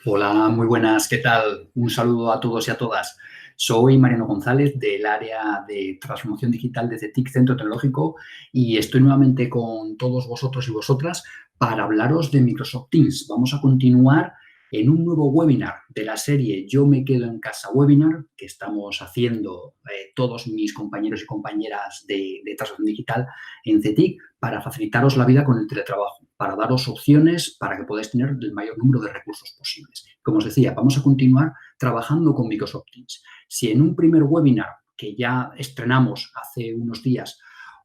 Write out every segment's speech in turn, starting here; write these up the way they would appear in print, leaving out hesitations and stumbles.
Hola, muy buenas, ¿qué tal? Un saludo a todos y a todas. Soy Mariano González del área de transformación digital de CETIC Centro Tecnológico y estoy nuevamente con todos vosotros y vosotras para hablaros de Microsoft Teams. Vamos a continuar en un nuevo webinar de la serie Yo me quedo en casa webinar que estamos haciendo todos mis compañeros y compañeras de transformación digital en CETIC para facilitaros la vida con el teletrabajo, para daros opciones para que podáis tener el mayor número de recursos posibles. Como os decía, vamos a continuar trabajando con Microsoft Teams. Si en un primer webinar que ya estrenamos hace unos días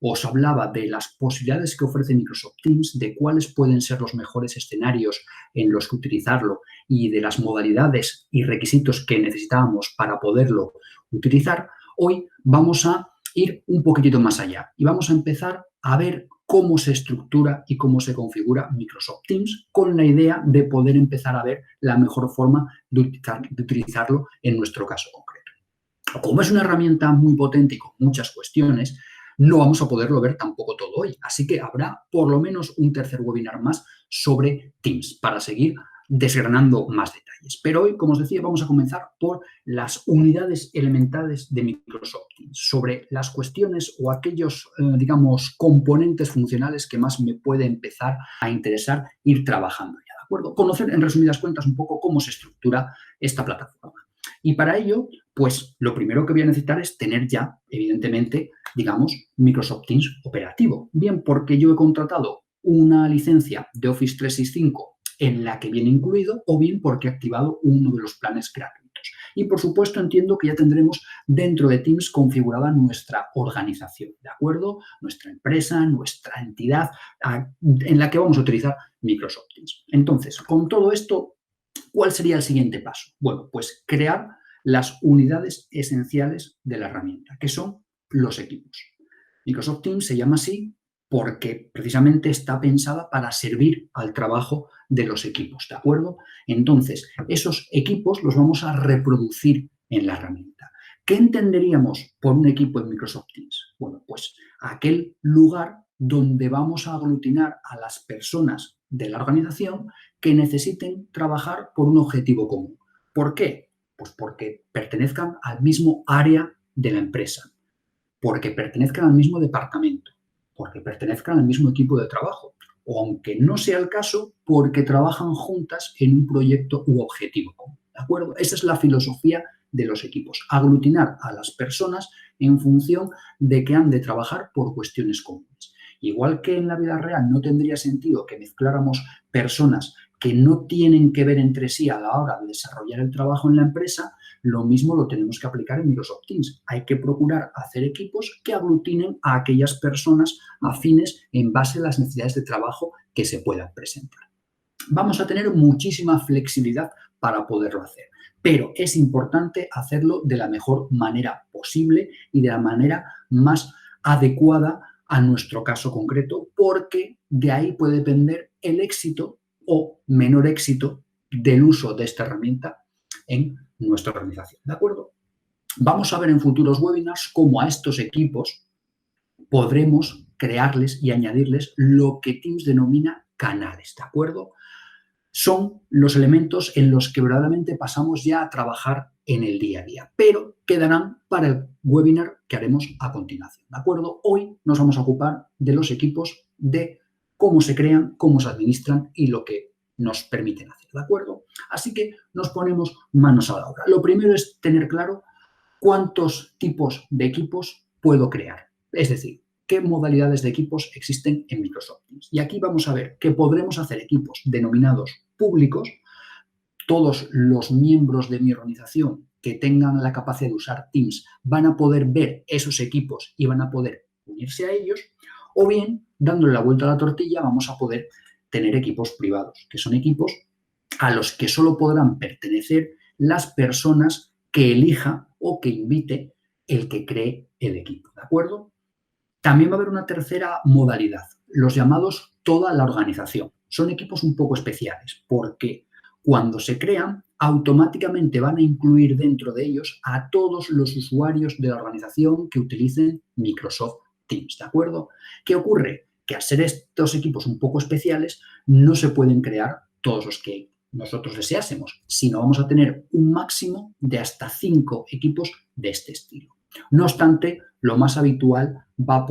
os hablaba de las posibilidades que ofrece Microsoft Teams, de cuáles pueden ser los mejores escenarios en los que utilizarlo y de las modalidades y requisitos que necesitábamos para poderlo utilizar, hoy vamos a ir un poquitito más allá y vamos a empezar a ver cómo se estructura y cómo se configura Microsoft Teams con la idea de poder empezar a ver la mejor forma de utilizarlo en nuestro caso concreto. Como es una herramienta muy potente y con muchas cuestiones, no vamos a poderlo ver tampoco todo hoy. Así que habrá por lo menos un tercer webinar más sobre Teams para seguir desgranando más detalles. Pero hoy, como os decía, vamos a comenzar por las unidades elementales de Microsoft Teams, sobre las cuestiones o aquellos, digamos, componentes funcionales que más me puede empezar a interesar ir trabajando ya, ¿de acuerdo? Conocer, en resumidas cuentas, un poco cómo se estructura esta plataforma. Y para ello, pues lo primero que voy a necesitar es tener ya, evidentemente, digamos, Microsoft Teams operativo. Bien porque yo he contratado una licencia de Office 365 en la que viene incluido, o bien porque he activado uno de los planes gratuitos. Y, por supuesto, entiendo que ya tendremos dentro de Teams configurada nuestra organización, ¿de acuerdo? Nuestra empresa, nuestra entidad en la que vamos a utilizar Microsoft Teams. Entonces, con todo esto, ¿cuál sería el siguiente paso? Bueno, pues crear las unidades esenciales de la herramienta, que son los equipos. Microsoft Teams se llama así porque precisamente está pensada para servir al trabajo de los equipos, ¿de acuerdo? Entonces, esos equipos los vamos a reproducir en la herramienta. ¿Qué entenderíamos por un equipo en Microsoft Teams? Bueno, pues aquel lugar donde vamos a aglutinar a las personas de la organización que necesiten trabajar por un objetivo común. ¿Por qué? Pues porque pertenezcan al mismo área de la empresa, porque pertenezcan al mismo departamento, porque pertenezcan al mismo equipo de trabajo, o aunque no sea el caso, porque trabajan juntas en un proyecto u objetivo común. ¿De acuerdo? Esa es la filosofía de los equipos, aglutinar a las personas en función de que han de trabajar por cuestiones comunes. Igual que en la vida real no tendría sentido que mezcláramos personas que no tienen que ver entre sí a la hora de desarrollar el trabajo en la empresa, lo mismo lo tenemos que aplicar en Microsoft Teams. Hay que procurar hacer equipos que aglutinen a aquellas personas afines en base a las necesidades de trabajo que se puedan presentar. Vamos a tener muchísima flexibilidad para poderlo hacer, pero es importante hacerlo de la mejor manera posible y de la manera más adecuada a nuestro caso concreto, porque de ahí puede depender el éxito o menor éxito del uso de esta herramienta en nuestra organización, ¿de acuerdo? Vamos a ver en futuros webinars cómo a estos equipos podremos crearles y añadirles lo que Teams denomina canales, ¿de acuerdo? Son los elementos en los que verdaderamente pasamos ya a trabajar en el día a día, pero quedarán para el webinar que haremos a continuación, ¿de acuerdo? Hoy nos vamos a ocupar de los equipos, de cómo se crean, cómo se administran y lo que nos permiten hacer, ¿de acuerdo? Así que nos ponemos manos a la obra. Lo primero es tener claro cuántos tipos de equipos puedo crear, es decir, qué modalidades de equipos existen en Microsoft Teams. Y aquí vamos a ver que podremos hacer equipos denominados públicos. Todos los miembros de mi organización que tengan la capacidad de usar Teams van a poder ver esos equipos y van a poder unirse a ellos, o bien, dándole la vuelta a la tortilla, vamos a poder tener equipos privados, que son equipos a los que solo podrán pertenecer las personas que elija o que invite el que cree el equipo, ¿de acuerdo? También va a haber una tercera modalidad, los llamados toda la organización. Son equipos un poco especiales porque cuando se crean, automáticamente van a incluir dentro de ellos a todos los usuarios de la organización que utilicen Microsoft Teams, ¿de acuerdo? ¿Qué ocurre? Que al ser estos equipos un poco especiales, no se pueden crear todos los que nosotros deseásemos, sino vamos a tener un máximo de hasta 5 equipos de este estilo. No obstante, lo más habitual va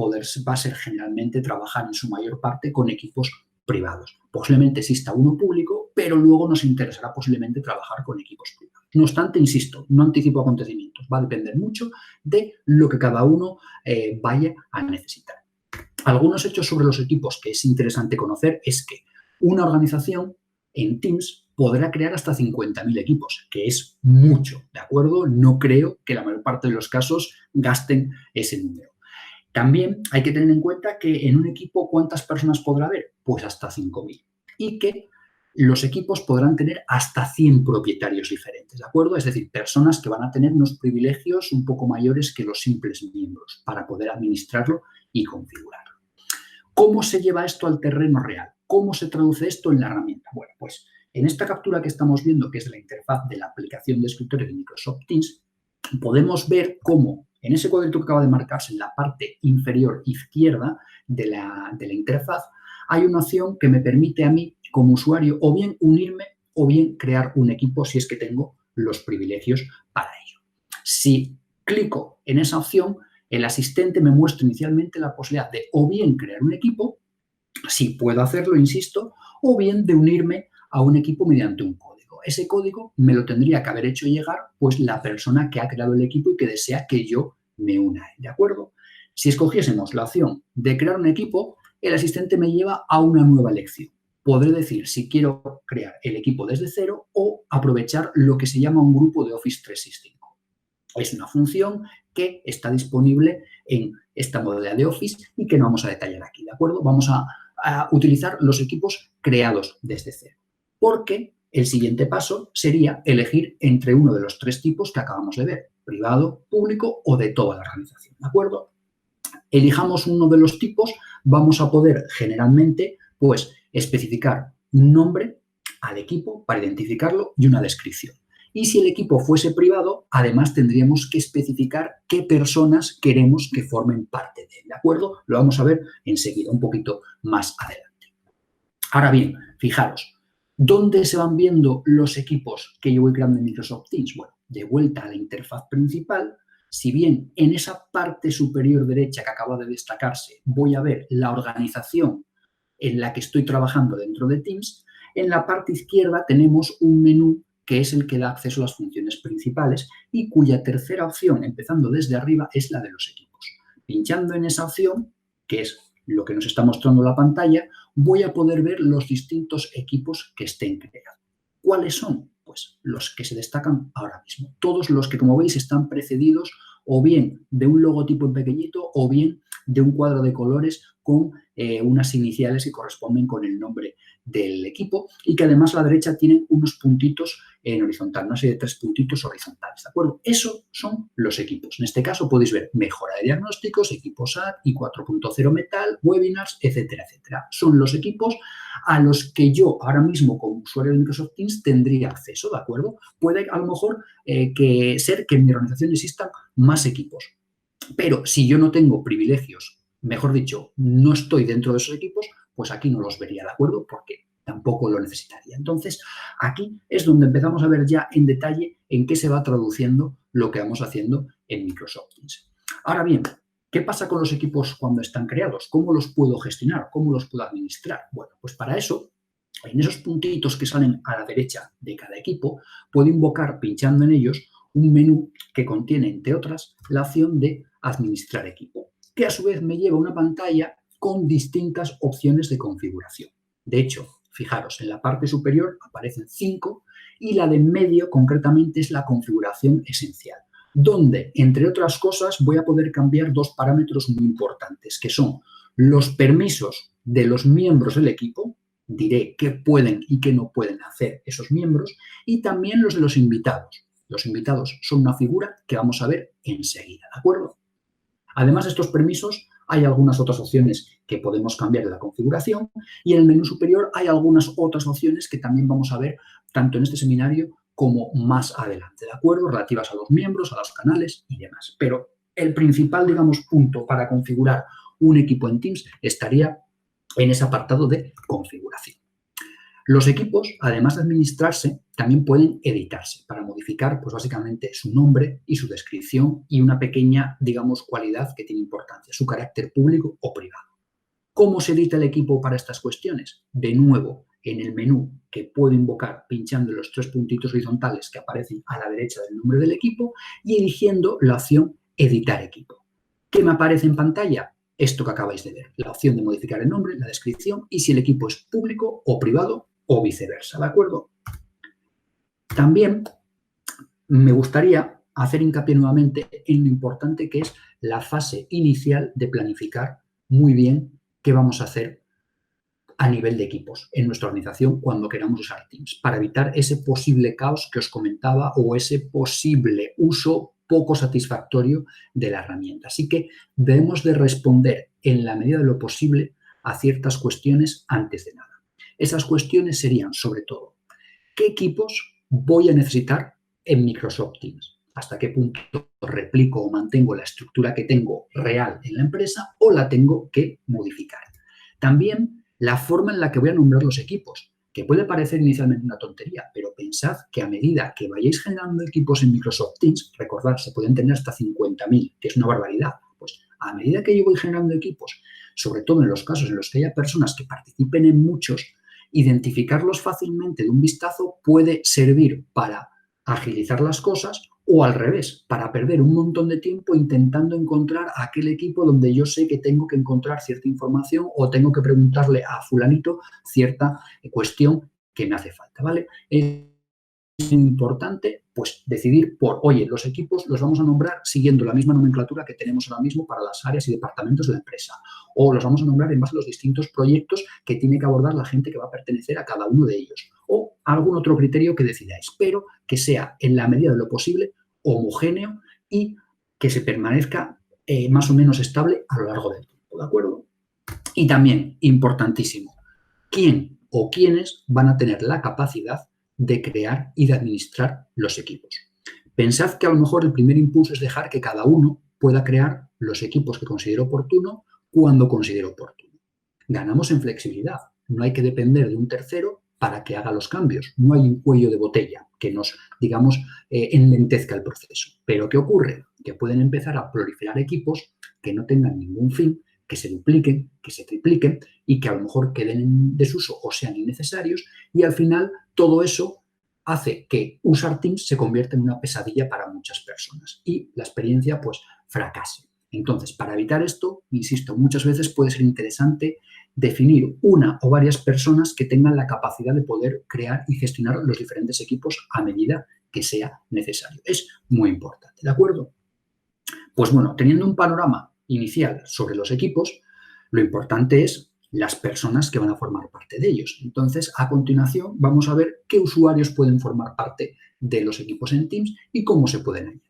a ser generalmente trabajar en su mayor parte con equipos privados. Posiblemente exista uno público, pero luego nos interesará posiblemente trabajar con equipos privados. No obstante, insisto, no anticipo acontecimientos. Va a depender mucho de lo que cada uno vaya a necesitar. Algunos hechos sobre los equipos que es interesante conocer es que una organización en Teams podrá crear hasta 50.000 equipos, que es mucho, ¿de acuerdo? No creo que la mayor parte de los casos gasten ese número. También hay que tener en cuenta que en un equipo, ¿cuántas personas podrá haber? Pues hasta 5.000. Y que los equipos podrán tener hasta 100 propietarios diferentes, ¿de acuerdo? Es decir, personas que van a tener unos privilegios un poco mayores que los simples miembros para poder administrarlo y configurarlo. ¿Cómo se lleva esto al terreno real? ¿Cómo se traduce esto en la herramienta? Bueno, pues en esta captura que estamos viendo, que es de la interfaz de la aplicación de escritorio de Microsoft Teams, podemos ver cómo en ese cuadrito que acaba de marcarse en la parte inferior izquierda de la interfaz hay una opción que me permite a mí como usuario o bien unirme o bien crear un equipo si es que tengo los privilegios para ello. Si clico en esa opción, el asistente me muestra inicialmente la posibilidad de o bien crear un equipo, si puedo hacerlo, insisto, o bien de unirme a un equipo mediante un código. Ese código me lo tendría que haber hecho llegar pues la persona que ha creado el equipo y que desea que yo me una a él, ¿de acuerdo? Si escogiésemos la opción de crear un equipo, el asistente me lleva a una nueva elección. Podré decir si quiero crear el equipo desde cero o aprovechar lo que se llama un grupo de Office 365. Es una función que está disponible en esta modalidad de Office y que no vamos a detallar aquí, ¿de acuerdo? Vamos a utilizar los equipos creados desde cero, porque el siguiente paso sería elegir entre uno de los 3 tipos que acabamos de ver, privado, público o de toda la organización, ¿de acuerdo? Elijamos uno de los tipos, vamos a poder generalmente pues especificar un nombre al equipo para identificarlo y una descripción. Y si el equipo fuese privado, además tendríamos que especificar qué personas queremos que formen parte de él, ¿de acuerdo? Lo vamos a ver enseguida, un poquito más adelante. Ahora bien, fijaros, ¿dónde se van viendo los equipos que yo voy creando en Microsoft Teams? Bueno, de vuelta a la interfaz principal, si bien en esa parte superior derecha que acaba de destacarse voy a ver la organización en la que estoy trabajando dentro de Teams, en la parte izquierda tenemos un menú que es el que da acceso a las funciones principales y cuya tercera opción, empezando desde arriba, es la de los equipos. Pinchando en esa opción, que es lo que nos está mostrando la pantalla, voy a poder ver los distintos equipos que estén creados. ¿Cuáles son? Pues los que se destacan ahora mismo. Todos los que, como veis, están precedidos o bien de un logotipo en pequeñito o bien de un cuadro de colores con unas iniciales que corresponden con el nombre del equipo y que además a la derecha tienen unos puntitos en horizontal, una serie de 3 puntitos horizontales, ¿de acuerdo? Esos son los equipos. En este caso podéis ver mejora de diagnósticos, equipos AD, I4.0 Metal, webinars, etcétera, etcétera. Son los equipos a los que yo ahora mismo como usuario de Microsoft Teams tendría acceso, ¿de acuerdo? Puede a lo mejor ser que en mi organización existan más equipos, pero si yo no tengo privilegios, mejor dicho, no estoy dentro de esos equipos, pues aquí no los vería, ¿de acuerdo? Porque tampoco lo necesitaría. Entonces, aquí es donde empezamos a ver ya en detalle en qué se va traduciendo lo que vamos haciendo en Microsoft Teams. Ahora bien, ¿qué pasa con los equipos cuando están creados? ¿Cómo los puedo gestionar? ¿Cómo los puedo administrar? Bueno, pues para eso, en esos puntitos que salen a la derecha de cada equipo, puedo invocar, pinchando en ellos, un menú que contiene, entre otras, la opción de administrar equipo, que a su vez me lleva a una pantalla con distintas opciones de configuración. De hecho, fijaros, en la parte superior aparecen 5 y la de en medio concretamente es la configuración esencial, donde, entre otras cosas, voy a poder cambiar 2 parámetros muy importantes, que son los permisos de los miembros del equipo, diré qué pueden y qué no pueden hacer esos miembros, y también los de los invitados. Los invitados son una figura que vamos a ver enseguida, ¿de acuerdo? Además de estos permisos, hay algunas otras opciones que podemos cambiar de la configuración y en el menú superior hay algunas otras opciones que también vamos a ver tanto en este seminario como más adelante, ¿de acuerdo? Relativas a los miembros, a los canales y demás. Pero el principal, digamos, punto para configurar un equipo en Teams estaría en ese apartado de configuración. Los equipos, además de administrarse, también pueden editarse para modificar, pues básicamente, su nombre y su descripción y una pequeña, digamos, cualidad que tiene importancia, su carácter público o privado. ¿Cómo se edita el equipo para estas cuestiones? De nuevo, en el menú que puedo invocar pinchando en los 3 puntitos horizontales que aparecen a la derecha del nombre del equipo y eligiendo la opción Editar equipo. ¿Qué me aparece en pantalla? Esto que acabáis de ver, la opción de modificar el nombre, la descripción y si el equipo es público o privado o viceversa, ¿de acuerdo? También me gustaría hacer hincapié nuevamente en lo importante que es la fase inicial de planificar muy bien qué vamos a hacer a nivel de equipos en nuestra organización cuando queramos usar Teams, para evitar ese posible caos que os comentaba o ese posible uso poco satisfactorio de la herramienta. Así que debemos de responder en la medida de lo posible a ciertas cuestiones antes de nada. Esas cuestiones serían, sobre todo, ¿qué equipos voy a necesitar en Microsoft Teams? ¿Hasta qué punto replico o mantengo la estructura que tengo real en la empresa o la tengo que modificar? También la forma en la que voy a nombrar los equipos, que puede parecer inicialmente una tontería, pero pensad que a medida que vayáis generando equipos en Microsoft Teams, recordad, se pueden tener hasta 50.000, que es una barbaridad. Pues a medida que yo voy generando equipos, sobre todo en los casos en los que haya personas que participen en muchos, identificarlos fácilmente de un vistazo puede servir para agilizar las cosas o al revés, para perder un montón de tiempo intentando encontrar aquel equipo donde yo sé que tengo que encontrar cierta información o tengo que preguntarle a fulanito cierta cuestión que me hace falta, ¿vale? Es importante, pues, decidir por, oye, los equipos los vamos a nombrar siguiendo la misma nomenclatura que tenemos ahora mismo para las áreas y departamentos de la empresa. O los vamos a nombrar en base a los distintos proyectos que tiene que abordar la gente que va a pertenecer a cada uno de ellos. O algún otro criterio que decidáis, pero que sea, en la medida de lo posible, homogéneo y que se permanezca más o menos estable a lo largo del tiempo, ¿de acuerdo? Y también, importantísimo, ¿quién o quiénes van a tener la capacidad de crear y de administrar los equipos? Pensad que a lo mejor el primer impulso es dejar que cada uno pueda crear los equipos que considere oportuno cuando considere oportuno. Ganamos en flexibilidad. No hay que depender de un tercero para que haga los cambios. No hay un cuello de botella que nos, digamos, enlentezca el proceso. Pero ¿qué ocurre? Que pueden empezar a proliferar equipos que no tengan ningún fin, que se dupliquen, que se tripliquen y que a lo mejor queden en desuso o sean innecesarios y al final todo eso hace que usar Teams se convierta en una pesadilla para muchas personas y la experiencia pues fracase. Entonces, para evitar esto, insisto, muchas veces puede ser interesante definir una o varias personas que tengan la capacidad de poder crear y gestionar los diferentes equipos a medida que sea necesario. Es muy importante, ¿de acuerdo? Pues bueno, teniendo un panorama inicial sobre los equipos, lo importante es las personas que van a formar parte de ellos. Entonces, a continuación, vamos a ver qué usuarios pueden formar parte de los equipos en Teams y cómo se pueden añadir.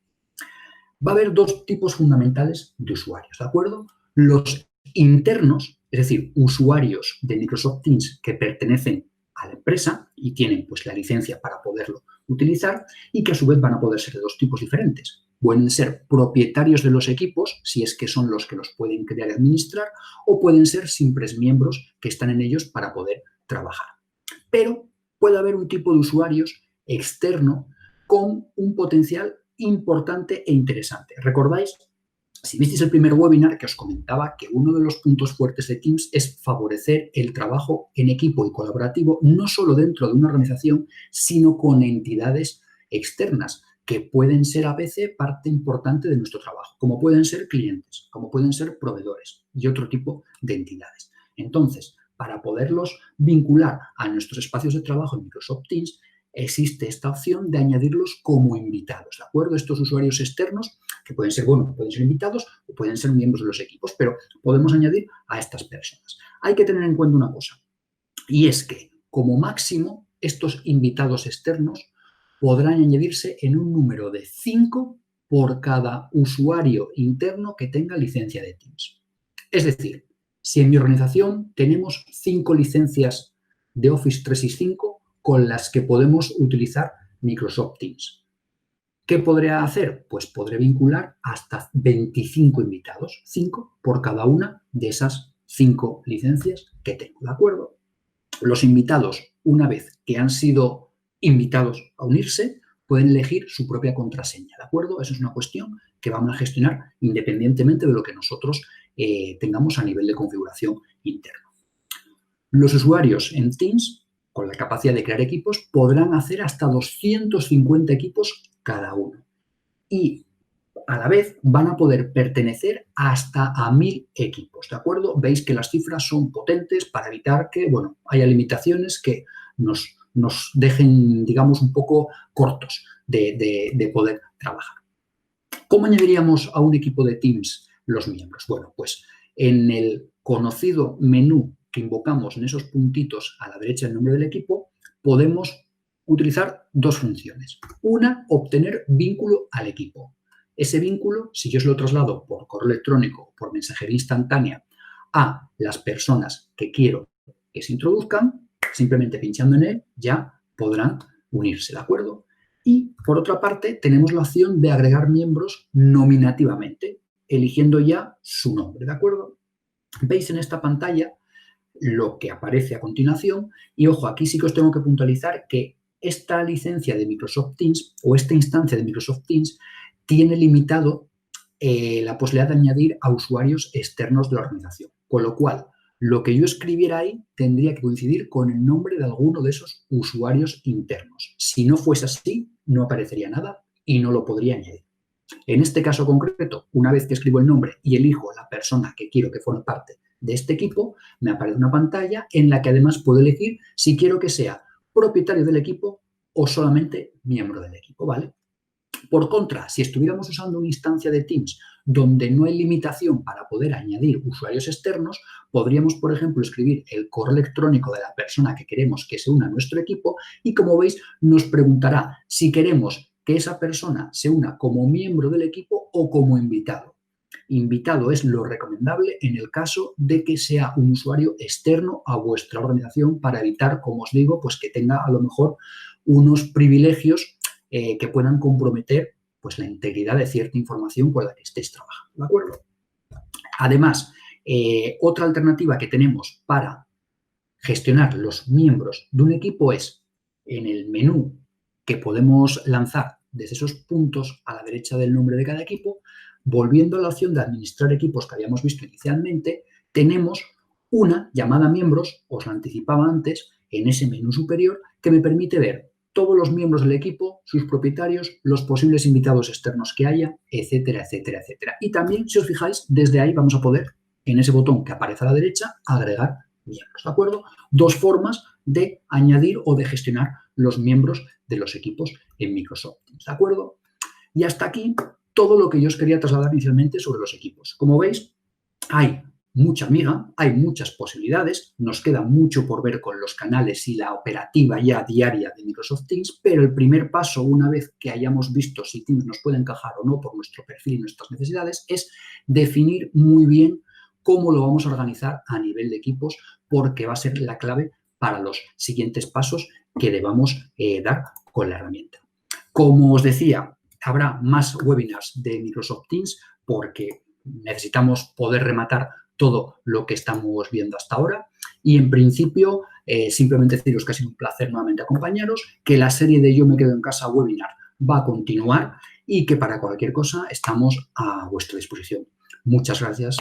Va a haber 2 tipos fundamentales de usuarios, ¿de acuerdo? Los internos, es decir, usuarios de Microsoft Teams que pertenecen a la empresa y tienen pues la licencia para poderlo utilizar y que a su vez van a poder ser de 2 tipos diferentes. Pueden ser propietarios de los equipos, si es que son los que los pueden crear y administrar, o pueden ser simples miembros que están en ellos para poder trabajar. Pero puede haber un tipo de usuarios externo con un potencial importante e interesante. ¿Recordáis? Si visteis el primer webinar que os comentaba que uno de los puntos fuertes de Teams es favorecer el trabajo en equipo y colaborativo, no solo dentro de una organización, sino con entidades externas que pueden ser a veces parte importante de nuestro trabajo, como pueden ser clientes, como pueden ser proveedores y otro tipo de entidades. Entonces, para poderlos vincular a nuestros espacios de trabajo en Microsoft Teams, existe esta opción de añadirlos como invitados, ¿de acuerdo? Estos usuarios externos, que pueden ser, bueno, pueden ser invitados o pueden ser miembros de los equipos, pero podemos añadir a estas personas. Hay que tener en cuenta una cosa, y es que, como máximo, estos invitados externos podrán añadirse en un número de 5 por cada usuario interno que tenga licencia de Teams. Es decir, si en mi organización tenemos 5 licencias de Office 365 con las que podemos utilizar Microsoft Teams, ¿qué podré hacer? Pues podré vincular hasta 25 invitados, 5 por cada una de esas 5 licencias que tengo, ¿de acuerdo? Los invitados una vez que han sido invitados a unirse, pueden elegir su propia contraseña, ¿de acuerdo? Eso es una cuestión que vamos a gestionar independientemente de lo que nosotros tengamos a nivel de configuración interno. Los usuarios en Teams, con la capacidad de crear equipos, podrán hacer hasta 250 equipos cada uno. Y a la vez van a poder pertenecer hasta a 1000 equipos, ¿de acuerdo? Veis que las cifras son potentes para evitar que, bueno, haya limitaciones que nos dejen, digamos, un poco cortos de poder trabajar. ¿Cómo añadiríamos a un equipo de Teams los miembros? Bueno, pues en el conocido menú que invocamos en esos puntitos a la derecha del nombre del equipo, podemos utilizar dos funciones. Una, obtener vínculo al equipo. Ese vínculo, si yo se lo traslado por correo electrónico o por mensajería instantánea a las personas que quiero que se introduzcan, simplemente pinchando en él ya podrán unirse, ¿de acuerdo? Y, por otra parte, tenemos la opción de agregar miembros nominativamente, eligiendo ya su nombre, ¿de acuerdo? Veis en esta pantalla lo que aparece a continuación y, ojo, aquí sí que os tengo que puntualizar que esta licencia de Microsoft Teams o esta instancia de Microsoft Teams tiene limitado la posibilidad de añadir a usuarios externos de la organización, con lo cual lo que yo escribiera ahí tendría que coincidir con el nombre de alguno de esos usuarios internos. Si no fuese así, no aparecería nada y no lo podría añadir. En este caso concreto, una vez que escribo el nombre y elijo a la persona que quiero que forme parte de este equipo, me aparece una pantalla en la que además puedo elegir si quiero que sea propietario del equipo o solamente miembro del equipo, ¿vale? Por contra, si estuviéramos usando una instancia de Teams donde no hay limitación para poder añadir usuarios externos, podríamos, por ejemplo, escribir el correo electrónico de la persona que queremos que se una a nuestro equipo y, como veis, nos preguntará si queremos que esa persona se una como miembro del equipo o como invitado. Invitado es lo recomendable en el caso de que sea un usuario externo a vuestra organización para evitar, como os digo, pues que tenga a lo mejor unos privilegios que puedan comprometer pues, la integridad de cierta información con la que estéis trabajando, ¿de acuerdo? Además, otra alternativa que tenemos para gestionar los miembros de un equipo es en el menú que podemos lanzar desde esos puntos a la derecha del nombre de cada equipo, volviendo a la opción de administrar equipos que habíamos visto inicialmente, tenemos una llamada miembros, os la anticipaba antes, en ese menú superior que me permite ver todos los miembros del equipo, sus propietarios, los posibles invitados externos que haya, etcétera, etcétera, etcétera. Y también, si os fijáis, desde ahí vamos a poder, en ese botón que aparece a la derecha, agregar miembros, ¿de acuerdo? Dos formas de añadir o de gestionar los miembros de los equipos en Microsoft Teams, ¿de acuerdo? Y hasta aquí todo lo que yo os quería trasladar inicialmente sobre los equipos. Como veis, hay mucha miga, hay muchas posibilidades, nos queda mucho por ver con los canales y la operativa ya diaria de Microsoft Teams, pero el primer paso, una vez que hayamos visto si Teams nos puede encajar o no por nuestro perfil y nuestras necesidades, es definir muy bien cómo lo vamos a organizar a nivel de equipos, porque va a ser la clave para los siguientes pasos que debamos dar con la herramienta. Como os decía, habrá más webinars de Microsoft Teams porque necesitamos poder rematar todo lo que estamos viendo hasta ahora y, en principio, simplemente deciros que ha sido un placer nuevamente acompañaros, que la serie de Yo me quedo en casa webinar va a continuar y que para cualquier cosa estamos a vuestra disposición. Muchas gracias.